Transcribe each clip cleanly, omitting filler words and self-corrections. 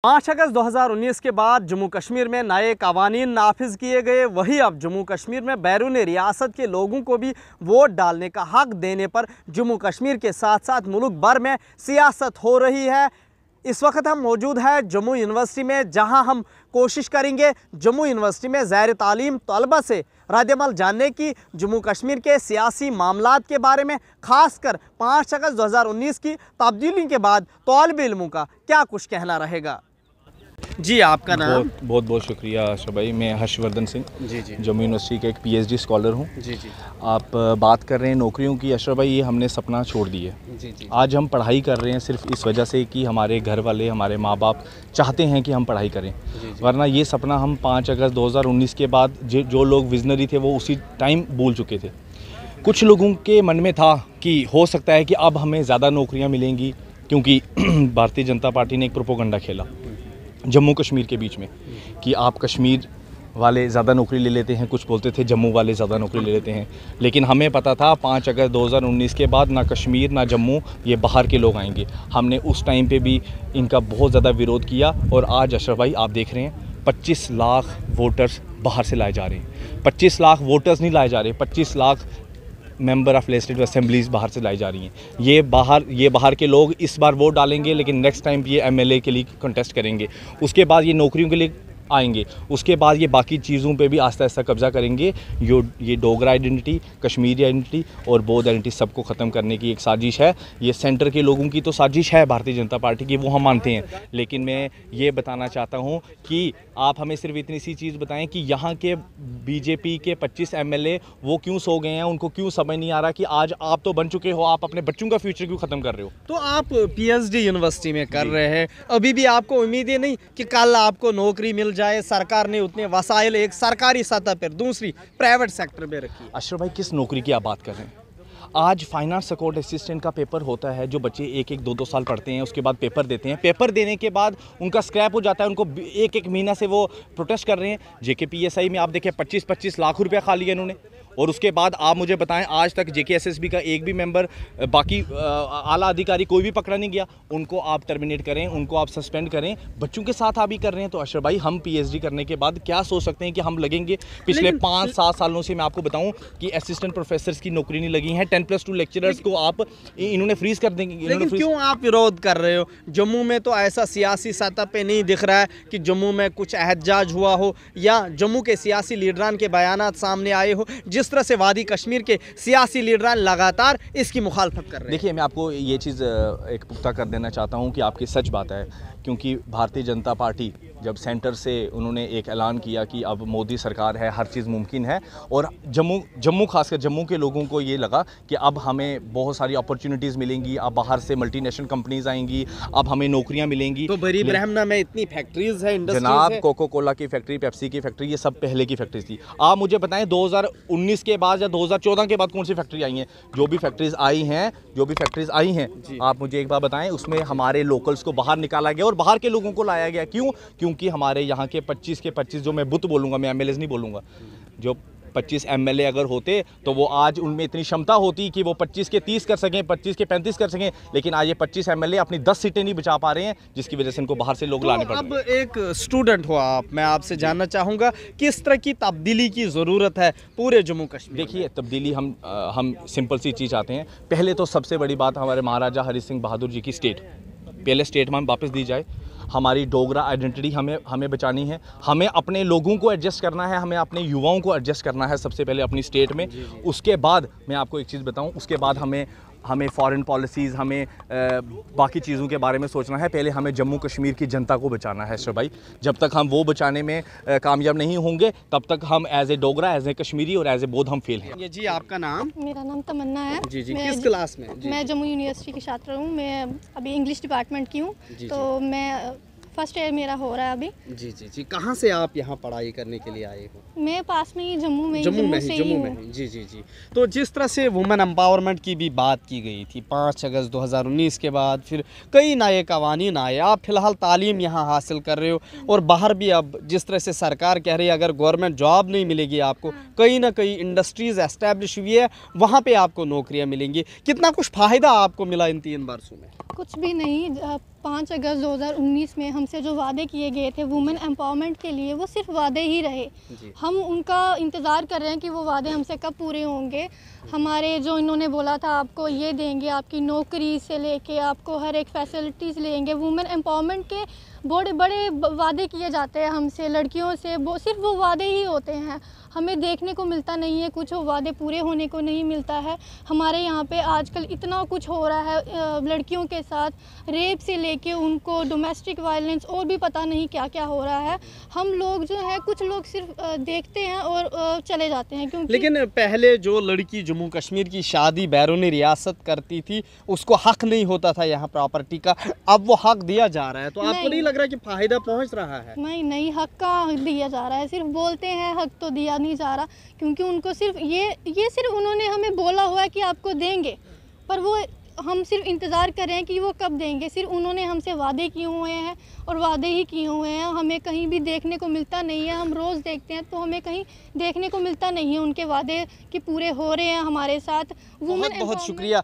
5 अगस्त 2019 के बाद जम्मू कश्मीर में नए कवानीन नाफिज किए गए। वही अब जम्मू कश्मीर में बैरून रियासत के लोगों को भी वोट डालने का हक देने पर जम्मू कश्मीर के साथ साथ मुल्क भर में सियासत हो रही है। इस वक्त हम मौजूद हैं जम्मू यूनिवर्सिटी में, जहां हम कोशिश करेंगे जम्मू यूनिवर्सिटी में ज़ैर तालीम तलबा से रद्द-ए-अमल जानने की, जम्मू कश्मीर के सियासी मामलात के बारे में, ख़ासकर 5 अगस्त 2019 की तब्दीली के बाद तौलिब इल्मों का क्या कुछ कहना रहेगा। जी, आपका नाम? बहुत बहुत शुक्रिया अशरफ भाई। मैं हर्षवर्धन सिंह जी जम्मू यूनिवर्सिटी के एक पीएचडी स्कॉलर हूँ। जी। आप बात कर रहे हैं नौकरियों की। अशरफ भाई, ये हमने सपना छोड़ दिए। जी। आज हम पढ़ाई कर रहे हैं सिर्फ इस वजह से कि हमारे घर वाले, हमारे माँ बाप चाहते हैं कि हम पढ़ाई करें। वरना ये सपना हम 5 अगस्त 2019 के बाद जो लोग विजनरी थे वो उसी टाइम भूल चुके थे। कुछ लोगों के मन में था कि हो सकता है कि अब हमें ज़्यादा नौकरियाँ मिलेंगी, क्योंकि भारतीय जनता पार्टी ने एक प्रोपोगंडा खेला जम्मू कश्मीर के बीच में कि आप कश्मीर वाले ज़्यादा नौकरी ले लेते हैं, कुछ बोलते थे जम्मू वाले ज़्यादा नौकरी ले लेते हैं। लेकिन हमें पता था 5 अगस्त 2019 के बाद ना कश्मीर ना जम्मू, ये बाहर के लोग आएंगे। हमने उस टाइम पे भी इनका बहुत ज़्यादा विरोध किया। और आज अशरफ भाई आप देख रहे हैं 25 लाख वोटर्स बाहर से लाए जा रहे हैं। 25 लाख वोटर्स नहीं लाए जा रहे, 25 lakh member of legislative assemblies बाहर से लाई जा रही हैं। ये बाहर के लोग इस बार वोट डालेंगे, लेकिन नेक्स्ट टाइम ये एमएलए के लिए कंटेस्ट करेंगे। उसके बाद ये नौकरियों के लिए आएंगे। उसके बाद ये बाकी चीज़ों पे भी आस्ता आस्ता कब्जा करेंगे। ये डोगरा आइडेंटिटी, कश्मीरी आइडेंटिटी और बौद्ध आइडेंटिटी सबको ख़त्म करने की एक साजिश है। ये सेंटर के लोगों की तो साजिश है भारतीय जनता पार्टी की, वो हम मानते हैं। लेकिन मैं ये बताना चाहता हूँ कि आप हमें सिर्फ इतनी सी चीज़ बताएं कि यहाँ के बीजेपी के 25 एमएलए वो क्यों सो गए हैं, उनको क्यों समझ नहीं आ रहा कि आज आप तो बन चुके हो, आप अपने बच्चों का फ्यूचर क्यों ख़त्म कर रहे हो। तो आप पीएचडी यूनिवर्सिटी में कर रहे हैं, अभी भी आपको उम्मीद है नहीं कि कल आपको नौकरी मिल जाए? सरकार ने उतने वसाइल एक सरकारी सतह पर, दूसरी प्राइवेट सेक्टर में रखी। अशरफ भाई, किस नौकरी की आप बात कर रहे हैं? आज फाइनेंस अकाउंट असिस्टेंट का पेपर होता है, जो बच्चे 1-1, 2-2 साल पढ़ते हैं, उसके बाद पेपर देते हैं। पेपर देने के बाद उनका स्क्रैप हो जाता है, उनको 1-1 महीना से वो प्रोटेस्ट कर रहे हैं। जेकेपीएसआई में आप देखें 25-25 लाख रुपया खा लिया इन्होंने। और उसके बाद आप मुझे बताएं, आज तक जेकेएसएसबी का एक भी मेंबर, बाकी आला अधिकारी कोई भी पकड़ा नहीं गया। उनको आप टर्मिनेट करें, उनको आप सस्पेंड करें। बच्चों के साथ आप ही कर रहे हैं। तो अशरफ भाई, हम पीएचडी करने के बाद क्या सोच सकते हैं कि हम लगेंगे? पिछले 5-7 सालों से मैं आपको बताऊं कि असिस्टेंट प्रोफेसर्स की नौकरी नहीं लगी है। 10+2 लेक्चरर्स को आप इन्होंने फ्रीज कर देंगे। लेकिन क्यों आप विरोध कर रहे हो? जम्मू में तो ऐसा सियासी सतह पे नहीं दिख रहा है कि जम्मू में कुछ एहतजाज हुआ हो या जम्मू के सियासी लीडरान के बयानात सामने आए हो, जिस तरह से वादी कश्मीर के सियासी लीडरान लगातार इसकी मुखालफत कर रहे हैं। देखिए, मैं आपको ये चीज़ एक पुख्ता कर देना चाहता हूँ कि आपकी सच बात है, क्योंकि भारतीय जनता पार्टी जब सेंटर से उन्होंने एक ऐलान किया कि अब मोदी सरकार है, हर चीज़ मुमकिन है, और जम्मू खासकर जम्मू के लोगों को ये लगा कि अब हमें बहुत सारी अपॉर्चुनिटीज़ मिलेंगी, अब बाहर से मल्टीनेशनल कंपनीज आएंगी, अब हमें नौकरियां मिलेंगी। तो बड़ी ब्रह्मना में इतनी फैक्ट्रीज है, जनाब, कोको कोला की फैक्ट्री, पेप्सी की फैक्ट्री, ये सब पहले की फैक्ट्रीज थी। आप मुझे बताएं 2019 के बाद या 2014 के बाद कौन सी फैक्ट्री आई हैं? जो भी फैक्ट्रीज आई हैं आप मुझे एक बार बताएं, उसमें हमारे लोकल्स को बाहर निकाला गया और बाहर के लोगों को लाया गया। क्यों? क्योंकि हमारे यहाँ के 25 के 25, जो मैं बुत बोलूँगा, मैं एमएलए नहीं बोलूँगा, जो 25 एमएलए अगर होते तो वो आज उनमें इतनी क्षमता होती कि वो 25 के 30 कर सकें, 25 के 35 कर सकें। लेकिन आज ये 25 एमएलए अपनी 10 सीटें नहीं बचा पा रहे हैं, जिसकी वजह से इनको बाहर से लोग लाने पड़ रहे हैं। अब एक स्टूडेंट हो आप, मैं आपसे जानना चाहूँगा किस तरह की तब्दीली की ज़रूरत है पूरे जम्मू कश्मीर? देखिए, तब्दीली हम सिंपल सी चीज़ चाहते हैं। पहले तो सबसे बड़ी बात, हमारे महाराजा हरि सिंह बहादुर जी की स्टेट पहले स्टेट में वापस दी जाए। हमारी डोगरा आइडेंटिटी हमें बचानी है, हमें अपने लोगों को एडजस्ट करना है, हमें अपने युवाओं को एडजस्ट करना है सबसे पहले अपनी स्टेट में। उसके बाद मैं आपको एक चीज़ बताऊं, उसके बाद हमें फॉरेन पॉलिसीज़, हमें बाकी चीज़ों के बारे में सोचना है। पहले हमें जम्मू कश्मीर की जनता को बचाना है अशरफ भाई। जब तक हम वो बचाने में कामयाब नहीं होंगे, तब तक हम as a Dogra, as a Kashmiri और एज ए बौद्ध हम फेल हैं। ये जी, आपका नाम? मेरा नाम तमन्ना है। जी। किस क्लास में? मैं जम्मू यूनिवर्सिटी की छात्र हूँ। मैं अभी इंग्लिश डिपार्टमेंट की हूँ, तो मैं फर्स्ट ईयर मेरा हो रहा है अभी। जी। कहाँ से आप यहाँ पढ़ाई करने के लिए आए हो? मैं पास में ही जम्मू में ही। जी। तो जिस तरह से वुमेन एम्पावरमेंट की भी बात की गई थी 5 अगस्त 2019 के बाद, फिर कई नए कवानीन आए, आप फिलहाल तालीम यहाँ हासिल कर रहे हो और बाहर भी अब जिस तरह से सरकार कह रही है अगर गवर्नमेंट जॉब नहीं मिलेगी आपको, कहीं ना कहीं इंडस्ट्रीज़ एस्टेब्लिश हुई है, वहाँ पे आपको नौकरियाँ मिलेंगी। कितना कुछ फ़ायदा आपको मिला इन 3 वर्षों में? कुछ भी नहीं। 5 अगस्त 2019 में हमसे जो वादे किए गए थे वुमेन एम्पावरमेंट के लिए, वो सिर्फ वादे ही रहे। हम उनका इंतज़ार कर रहे हैं कि वो वादे हमसे कब पूरे होंगे। हमारे जो इन्होंने बोला था आपको ये देंगे, आपकी नौकरी से लेके आपको हर एक फैसिलिटीज़ लेंगे, वुमेन एम्पावरमेंट के बड़े बड़े वादे किए जाते हैं हमसे, लड़कियों से, वो सिर्फ वो वादे ही होते हैं, हमें देखने को मिलता नहीं है कुछ, वो वादे पूरे होने को नहीं मिलता है। हमारे यहाँ पे आजकल इतना कुछ हो रहा है लड़कियों के साथ, रेप से लेके उनको डोमेस्टिक वायलेंस और भी पता नहीं क्या क्या हो रहा है। हम लोग जो है कुछ लोग सिर्फ देखते हैं और चले जाते हैं, क्योंकि लेकिन पहले जो लड़की जम्मू कश्मीर की शादी बैरून रियासत करती थी उसको हक नहीं होता था यहाँ प्रॉपर्टी का, अब वो हक दिया जा रहा है, तो आपको नहीं लग रहा कि फ़ायदा पहुँच रहा है? नहीं, हक का हक दिया जा रहा है, सिर्फ बोलते हैं हक तो दिया नहीं जा रहा, क्योंकि उनको सिर्फ ये सिर्फ उन्होंने हमें बोला हुआ है कि आपको देंगे, पर वो हम सिर्फ इंतज़ार कर रहे हैं कि वो कब देंगे। सिर्फ उन्होंने हमसे वादे किए हुए हैं और वादे ही किए हुए हैं, हमें कहीं भी देखने को मिलता नहीं है। हम रोज़ देखते हैं तो हमें कहीं देखने को मिलता नहीं है उनके वादे कि पूरे हो रहे हैं हमारे साथ। बहुत बहुत शुक्रिया।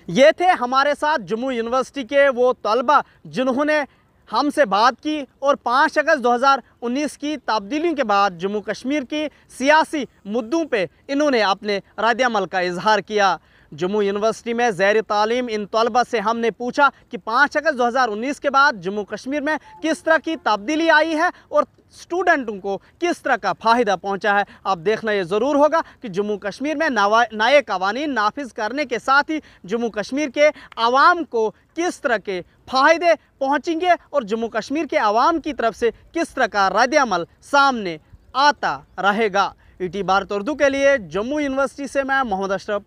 ये थे हमारे साथ जम्मू यूनिवर्सिटी के वो तलबा जिन्होंने हमसे बात की और 5 अगस्त 2019 की तब्दीलियों के बाद जम्मू कश्मीर की सियासी मुद्दों पे इन्होंने अपने रद्द-ए-अमल का इजहार किया। जम्मू यूनिवर्सिटी में ज़ैर तालीम इन तलबा से हमने पूछा कि 5 अगस्त 2019 के बाद जम्मू कश्मीर में किस तरह की तब्दीली आई है और स्टूडेंटों को किस तरह का फ़ायदा पहुंचा है। अब देखना ये ज़रूर होगा कि जम्मू कश्मीर में नए कवानीन नाफिज करने के साथ ही जम्मू कश्मीर के आवाम को किस तरह के फ़ायदे पहुंचेंगे और जम्मू कश्मीर के आवाम की तरफ से किस तरह का रद्द-ए-अमल सामने आता रहेगा। ET भारत उर्दू के लिए जम्मू यूनिवर्सिटी से मैं मोहम्मद अशरफ।